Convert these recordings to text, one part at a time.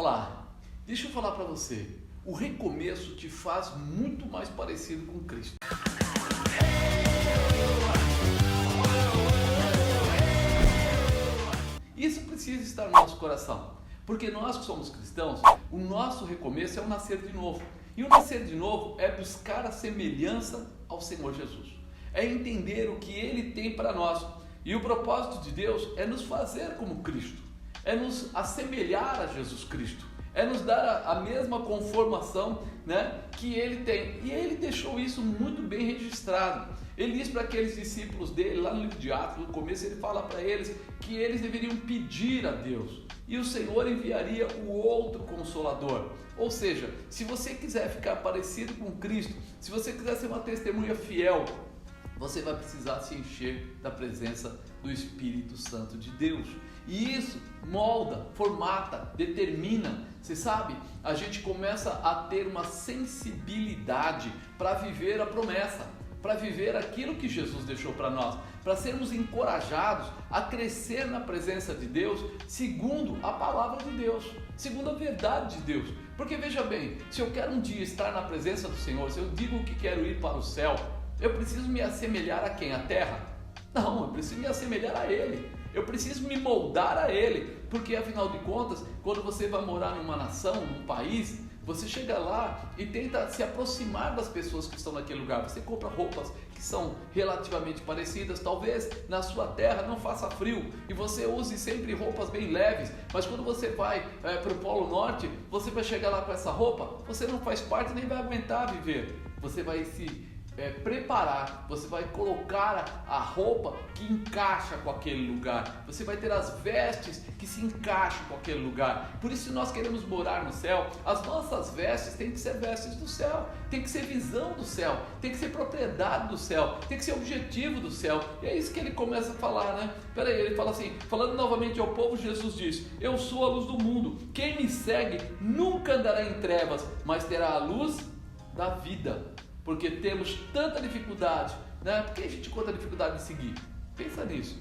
Olá, deixa eu falar para você, o recomeço te faz muito mais parecido com Cristo. Isso precisa estar no nosso coração, porque nós que somos cristãos, o nosso recomeço é o nascer de novo. E o nascer de novo é buscar a semelhança ao Senhor Jesus, é entender o que Ele tem para nós. E o propósito de Deus é nos fazer como Cristo, é nos assemelhar a Jesus Cristo, é nos dar a mesma conformação, que Ele tem. E Ele deixou isso muito bem registrado. Ele diz para aqueles discípulos dele, lá no livro de Atos, no começo, ele fala para eles que eles deveriam pedir a Deus e o Senhor enviaria o outro Consolador. Ou seja, se você quiser ficar parecido com Cristo, se você quiser ser uma testemunha fiel, você vai precisar se encher da presença do Espírito Santo de Deus. E isso molda, formata, determina. Você sabe, a gente começa a ter uma sensibilidade para viver a promessa, para viver aquilo que Jesus deixou para nós, para sermos encorajados a crescer na presença de Deus, segundo a palavra de Deus, segundo a verdade de Deus. Porque veja bem, se eu quero um dia estar na presença do Senhor, se eu digo que quero ir para o céu, eu preciso me assemelhar a quem? A terra? Não, eu preciso me assemelhar a Ele. Eu preciso me moldar a Ele, porque afinal de contas, quando você vai morar numa nação, num país, você chega lá e tenta se aproximar das pessoas que estão naquele lugar. Você compra roupas que são relativamente parecidas, talvez na sua terra não faça frio e você use sempre roupas bem leves, mas quando você vai para o Polo Norte, você vai chegar lá com essa roupa, você não faz parte nem vai aguentar viver. Você vai se preparar, você vai colocar a roupa que encaixa com aquele lugar, você vai ter as vestes que se encaixam com aquele lugar. Por isso, se nós queremos morar no céu, as nossas vestes têm que ser vestes do céu, tem que ser visão do céu, tem que ser propriedade do céu, tem que ser objetivo do céu. E é isso que ele começa a falar, Peraí, ele fala assim, falando novamente ao povo, Jesus diz: eu sou a luz do mundo, quem me segue nunca andará em trevas, mas terá a luz da vida. Porque temos tanta dificuldade, Por que a gente conta a dificuldade de seguir? Pensa nisso.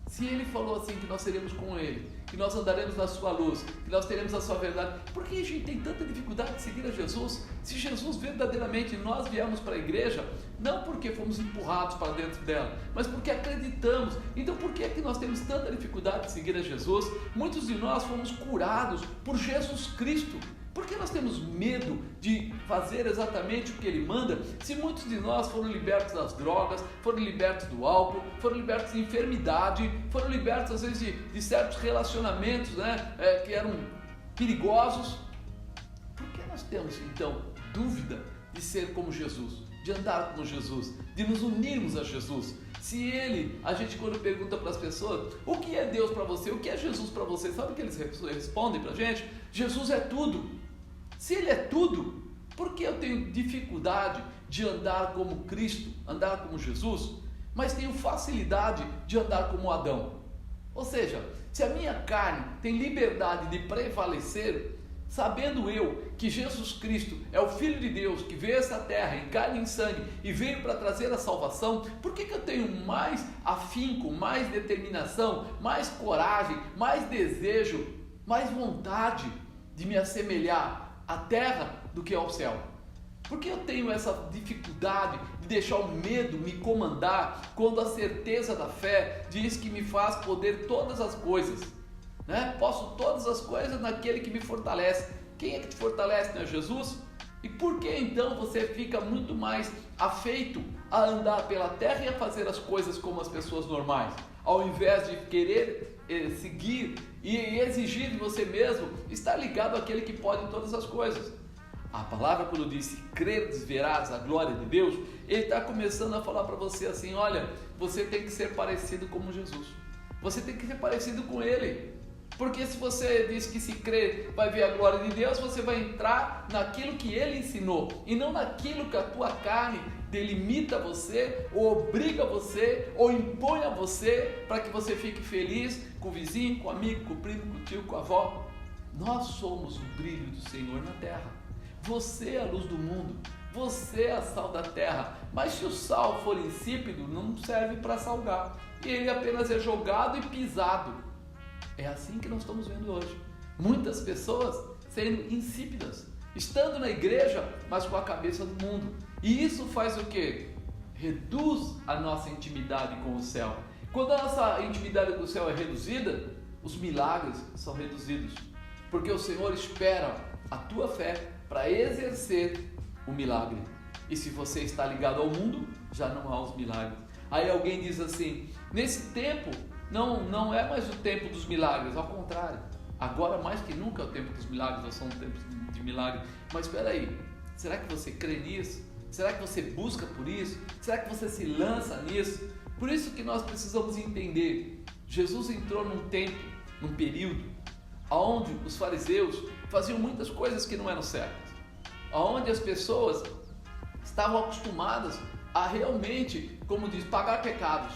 Se Ele falou assim que nós seremos com Ele, que nós andaremos na sua luz, que nós teremos a sua verdade, por que a gente tem tanta dificuldade de seguir a Jesus? Se Jesus verdadeiramente nós viemos para a igreja, não porque fomos empurrados para dentro dela, mas porque acreditamos. Então por que é que nós temos tanta dificuldade de seguir a Jesus? Muitos de nós fomos curados por Jesus Cristo. Por que nós temos medo de fazer exatamente o que Ele manda, se muitos de nós foram libertos das drogas, foram libertos do álcool, foram libertos de enfermidade, foram libertos às vezes de certos relacionamentos que eram perigosos? Por que nós temos então dúvida de ser como Jesus, de andar como Jesus, de nos unirmos a Jesus? Se a gente quando pergunta para as pessoas, o que é Deus para você, o que é Jesus para você, sabe o que eles respondem para a gente? Jesus é tudo. Se Ele é tudo, por que eu tenho dificuldade de andar como Cristo, andar como Jesus, mas tenho facilidade de andar como Adão? Ou seja, se a minha carne tem liberdade de prevalecer, sabendo eu que Jesus Cristo é o Filho de Deus que veio a essa terra em carne e em sangue e veio para trazer a salvação, por que eu tenho mais afinco, mais determinação, mais coragem, mais desejo, mais vontade de me assemelhar à terra do que ao céu? Por que eu tenho essa dificuldade de deixar o medo me comandar quando a certeza da fé diz que me faz poder todas as coisas? Posso todas as coisas naquele que me fortalece. Quem é que te fortalece? Não é Jesus? E por que então você fica muito mais afeito a andar pela terra e a fazer as coisas como as pessoas normais, ao invés de querer seguir e exigir de você mesmo estar ligado àquele que pode todas as coisas? A palavra, quando diz crerdes verás a glória de Deus, Ele está começando a falar para você assim: olha, você tem que ser parecido como Jesus, você tem que ser parecido com Ele. Porque se você diz que se crer vai ver a glória de Deus, você vai entrar naquilo que Ele ensinou e não naquilo que a tua carne delimita você, ou obriga você, ou impõe a você para que você fique feliz com o vizinho, com o amigo, com o primo, com o tio, com a avó. Nós somos o brilho do Senhor na terra. Você é a luz do mundo, você é a sal da terra, mas se o sal for insípido, não serve para salgar, e ele apenas é jogado e pisado. É assim que nós estamos vendo hoje. Muitas pessoas sendo insípidas, estando na igreja, mas com a cabeça do mundo. E isso faz o quê? Reduz a nossa intimidade com o céu. Quando a nossa intimidade com o céu é reduzida, os milagres são reduzidos. Porque o Senhor espera a tua fé para exercer o milagre. E se você está ligado ao mundo, já não há os milagres. Aí alguém diz assim, nesse tempo, não é mais o tempo dos milagres, ao contrário. Agora mais que nunca é o tempo dos milagres, nós somos tempos de milagres. Mas espera aí, será que você crê nisso? Será que você busca por isso? Será que você se lança nisso? Por isso que nós precisamos entender, Jesus entrou num tempo, num período, onde os fariseus faziam muitas coisas que não eram certas, onde as pessoas estavam acostumadas a realmente, como diz, pagar pecados,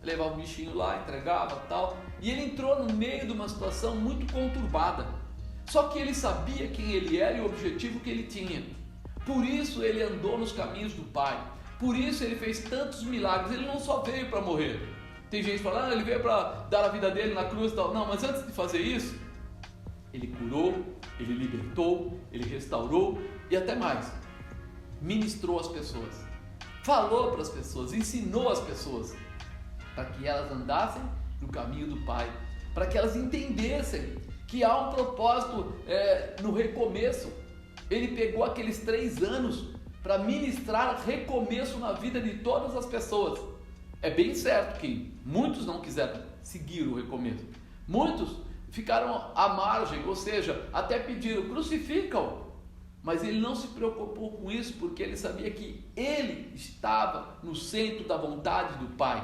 levava o bichinho lá, entregava tal, e ele entrou no meio de uma situação muito conturbada, só que ele sabia quem ele era e o objetivo que ele tinha, por isso ele andou nos caminhos do Pai, por isso ele fez tantos milagres, ele não só veio para morrer. Tem gente falando, ele veio para dar a vida dele na cruz e tal. Não, mas antes de fazer isso, ele curou, ele libertou, ele restaurou e até mais. Ministrou as pessoas, falou para as pessoas, ensinou as pessoas para que elas andassem no caminho do Pai, para que elas entendessem que há um propósito no recomeço. Ele pegou aqueles 3 anos para ministrar recomeço na vida de todas as pessoas. É bem certo que muitos não quiseram seguir o recomeço. Muitos ficaram à margem, ou seja, até pediram, crucificam. Mas ele não se preocupou com isso, porque ele sabia que ele estava no centro da vontade do Pai.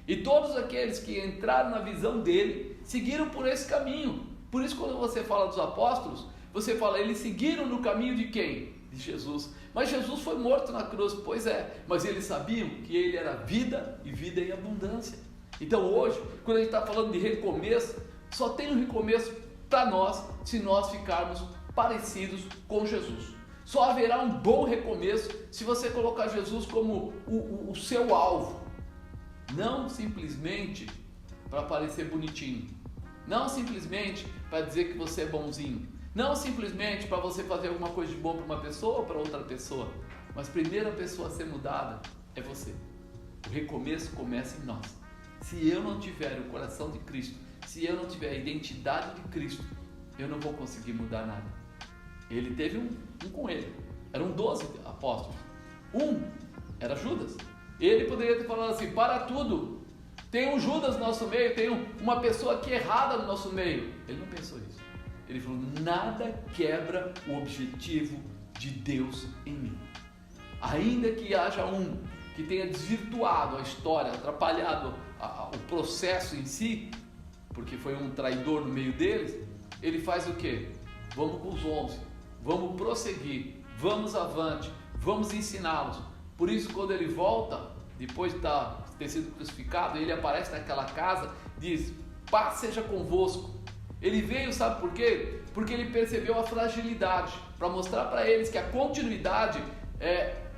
E todos aqueles que entraram na visão dele, seguiram por esse caminho. Por isso, quando você fala dos apóstolos, você fala, eles seguiram no caminho de quem? De Jesus. Mas Jesus foi morto na cruz, pois é, mas eles sabiam que ele era vida e vida em abundância. Então hoje, quando a gente está falando de recomeço, só tem um recomeço para nós, se nós ficarmos parecidos com Jesus. Só haverá um bom recomeço se você colocar Jesus como o seu alvo, não simplesmente para parecer bonitinho, não simplesmente para dizer que você é bonzinho, não simplesmente para você fazer alguma coisa de bom para uma pessoa ou para outra pessoa, mas a primeira pessoa a ser mudada é você. O recomeço começa em nós. Se eu não tiver o coração de Cristo, se eu não tiver a identidade de Cristo, eu não vou conseguir mudar nada. Ele teve um com ele, eram 12 apóstolos, um era Judas. Ele poderia ter falado assim, para tudo, tem um Judas no nosso meio, tem uma pessoa aqui errada no nosso meio. Ele não pensou isso. Ele falou, nada quebra o objetivo de Deus em mim. Ainda que haja um que tenha desvirtuado a história, atrapalhado o processo em si, porque foi um traidor no meio deles, ele faz o quê? Vamos com os 11, vamos prosseguir, vamos avante, vamos ensiná-los. Por isso, quando ele volta, depois de ter sido crucificado, ele aparece naquela casa, diz, paz seja convosco. Ele veio, sabe por quê? Porque ele percebeu a fragilidade, para mostrar para eles que a continuidade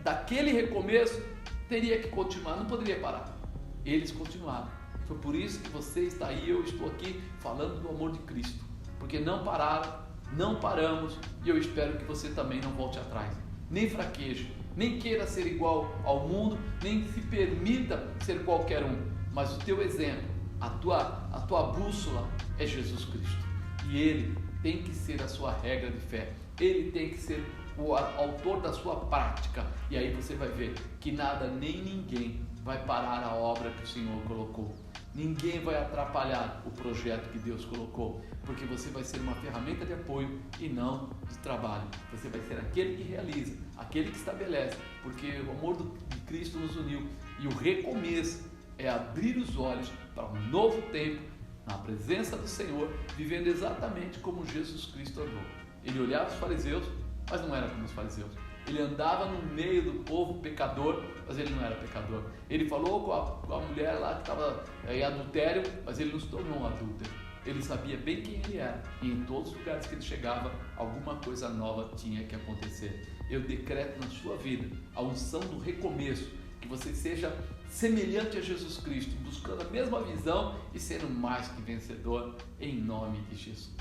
daquele recomeço teria que continuar, não poderia parar. Eles continuaram. Foi por isso que você está aí, eu estou aqui falando do amor de Cristo, porque não pararam, não paramos, e eu espero que você também não volte atrás, nem fraqueje, nem queira ser igual ao mundo, nem se permita ser qualquer um, mas o teu exemplo, a tua bússola é Jesus Cristo, e Ele tem que ser a sua regra de fé, Ele tem que ser o autor da sua prática, e aí você vai ver que nada nem ninguém vai parar a obra que o Senhor colocou. Ninguém vai atrapalhar o projeto que Deus colocou, porque você vai ser uma ferramenta de apoio e não de trabalho. Você vai ser aquele que realiza, aquele que estabelece, porque o amor de Cristo nos uniu, e o recomeço é abrir os olhos para um novo tempo, na presença do Senhor, vivendo exatamente como Jesus Cristo andou. Ele olhava os fariseus, mas não era como os fariseus. Ele andava no meio do povo pecador, mas ele não era pecador. Ele falou com a mulher lá que estava em adultério, mas ele não se tornou um adúltero. Ele sabia bem quem ele era, e em todos os lugares que ele chegava, alguma coisa nova tinha que acontecer. Eu decreto na sua vida a unção do recomeço, que você seja semelhante a Jesus Cristo, buscando a mesma visão e sendo mais que vencedor, em nome de Jesus.